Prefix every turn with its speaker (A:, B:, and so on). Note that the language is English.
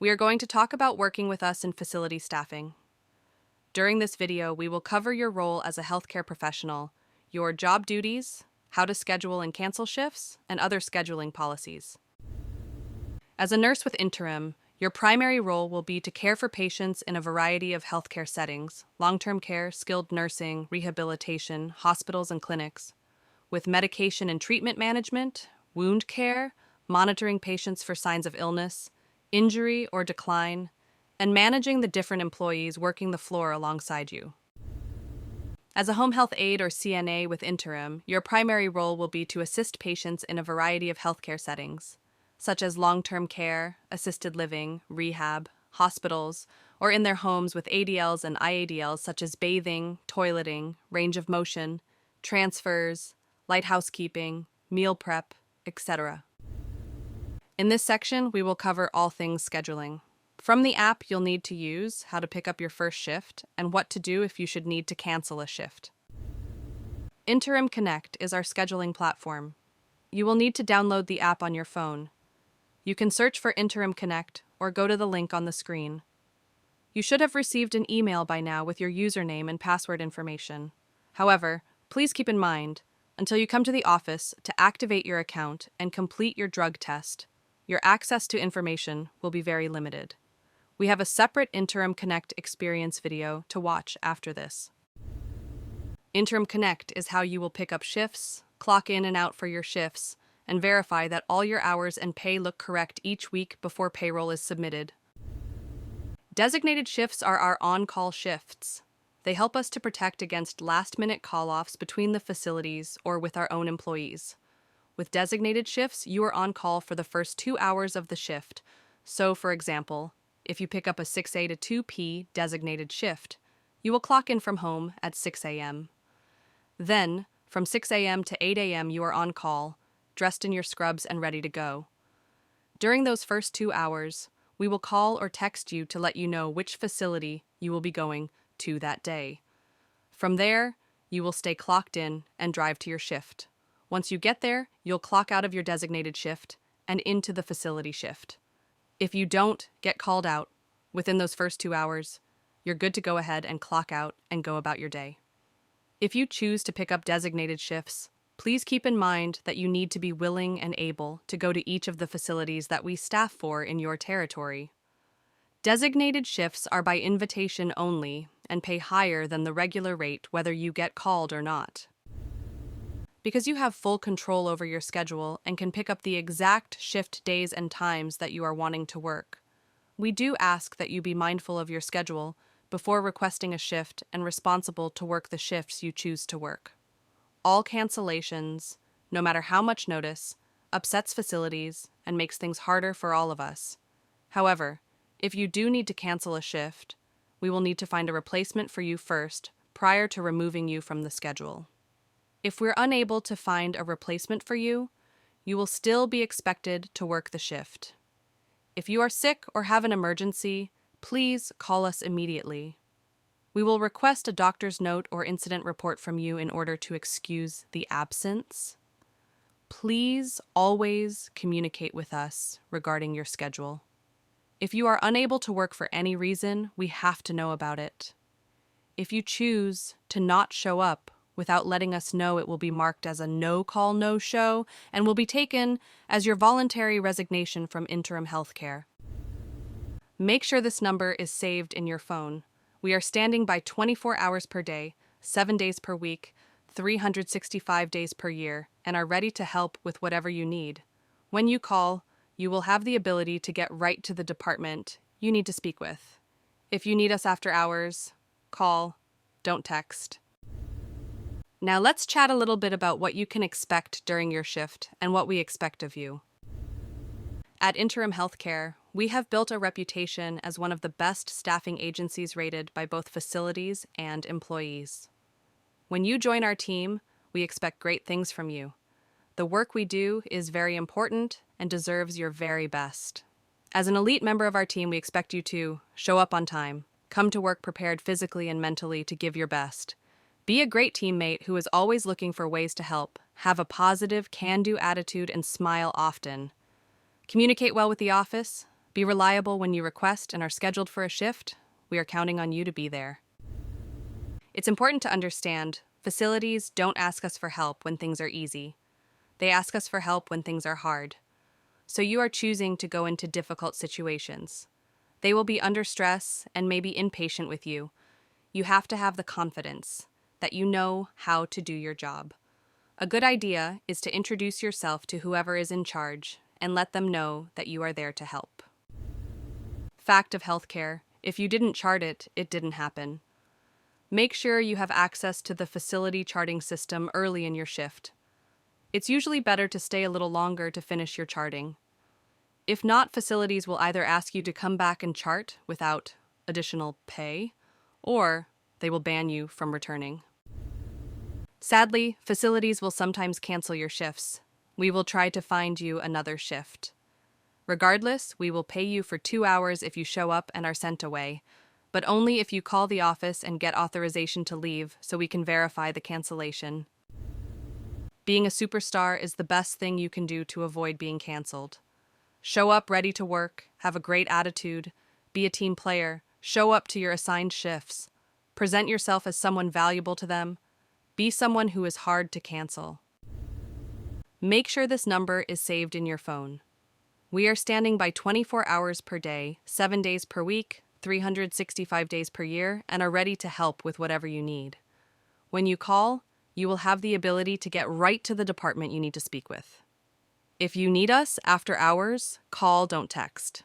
A: We are going to talk about working with us in facility staffing. During this video, we will cover your role as a healthcare professional, your job duties, how to schedule and cancel shifts, and other scheduling policies. As a nurse with Interim, your primary role will be to care for patients in a variety of healthcare settings: long-term care, skilled nursing, rehabilitation, hospitals and clinics, with medication and treatment management, wound care, monitoring patients for signs of illness, injury or decline, and managing the different employees working the floor alongside you. As a home health aide or CNA with Interim, your primary role will be to assist patients in a variety of healthcare settings, such as long-term care, assisted living, rehab, hospitals, or in their homes with ADLs and IADLs such as bathing, toileting, range of motion, transfers, light housekeeping, meal prep, etc. In this section, we will cover all things scheduling. From the app you'll need to use, how to pick up your first shift, and what to do if you should need to cancel a shift. Interim Connect is our scheduling platform. You will need to download the app on your phone. You can search for Interim Connect or go to the link on the screen. You should have received an email by now with your username and password information. However, please keep in mind, until you come to the office to activate your account and complete your drug test, your access to information will be very limited. We have a separate Interim Connect experience video to watch after this. Interim Connect is how you will pick up shifts, clock in and out for your shifts, and verify that all your hours and pay look correct each week before payroll is submitted. Designated shifts are our on-call shifts. They help us to protect against last-minute call-offs between the facilities or with our own employees. With designated shifts, you are on call for the first 2 hours of the shift. So, for example, if you pick up a 6 a to 2 p designated shift, you will clock in from home at 6 a.m. Then, from 6 a.m. to 8 a.m. you are on call, dressed in your scrubs and ready to go. During those first 2 hours, we will call or text you to let you know which facility you will be going to that day. From there, you will stay clocked in and drive to your shift. Once you get there, you'll clock out of your designated shift and into the facility shift. If you don't get called out within those first 2 hours, you're good to go ahead and clock out and go about your day. If you choose to pick up designated shifts, please keep in mind that you need to be willing and able to go to each of the facilities that we staff for in your territory. Designated shifts are by invitation only and pay higher than the regular rate whether you get called or not. Because you have full control over your schedule and can pick up the exact shift days and times that you are wanting to work, we do ask that you be mindful of your schedule before requesting a shift and responsible to work the shifts you choose to work. All cancellations, no matter how much notice, upsets facilities and makes things harder for all of us. However, if you do need to cancel a shift, we will need to find a replacement for you first prior to removing you from the schedule. If we're unable to find a replacement for you, you will still be expected to work the shift. If you are sick or have an emergency, please call us immediately. We will request a doctor's note or incident report from you in order to excuse the absence. Please always communicate with us regarding your schedule. If you are unable to work for any reason, we have to know about it. If you choose to not show up without letting us know, it will be marked as a no-call, no-show and will be taken as your voluntary resignation from Interim Healthcare. Make sure this number is saved in your phone. We are standing by 24 hours per day, 7 days per week, 365 days per year, and are ready to help with whatever you need. When you call, you will have the ability to get right to the department you need to speak with. If you need us after hours, call, don't text. Now let's chat a little bit about what you can expect during your shift and what we expect of you. At Interim Healthcare, we have built a reputation as one of the best staffing agencies rated by both facilities and employees. When you join our team, we expect great things from you. The work we do is very important and deserves your very best. As an elite member of our team, we expect you to show up on time, come to work prepared physically and mentally to give your best. Be a great teammate who is always looking for ways to help, have a positive, can-do attitude, and smile often. Communicate well with the office, Be reliable when you request and are scheduled for a shift. We are counting on you to be there. It's important to understand facilities don't ask us for help when things are easy. They ask us for help when things are hard. So you are choosing to go into difficult situations. They will be under stress and may be impatient with you. You have to have the confidence that you know how to do your job. A good idea is to introduce yourself to whoever is in charge and let them know that you are there to help. Fact of healthcare: if you didn't chart it, it didn't happen. Make sure you have access to the facility charting system early in your shift. It's usually better to stay a little longer to finish your charting. If not, facilities will either ask you to come back and chart without additional pay, or they will ban you from returning. Sadly, facilities will sometimes cancel your shifts. We will try to find you another shift. Regardless, we will pay you for 2 hours if you show up and are sent away, but only if you call the office and get authorization to leave so we can verify the cancellation. Being a superstar is the best thing you can do to avoid being canceled. Show up ready to work, have a great attitude, be a team player, show up to your assigned shifts, present yourself as someone valuable to them, be someone who is hard to cancel. Make sure this number is saved in your phone. We are standing by 24 hours per day, 7 days per week, 365 days per year, and are ready to help with whatever you need. When you call, you will have the ability to get right to the department you need to speak with. If you need us after hours, call, don't text.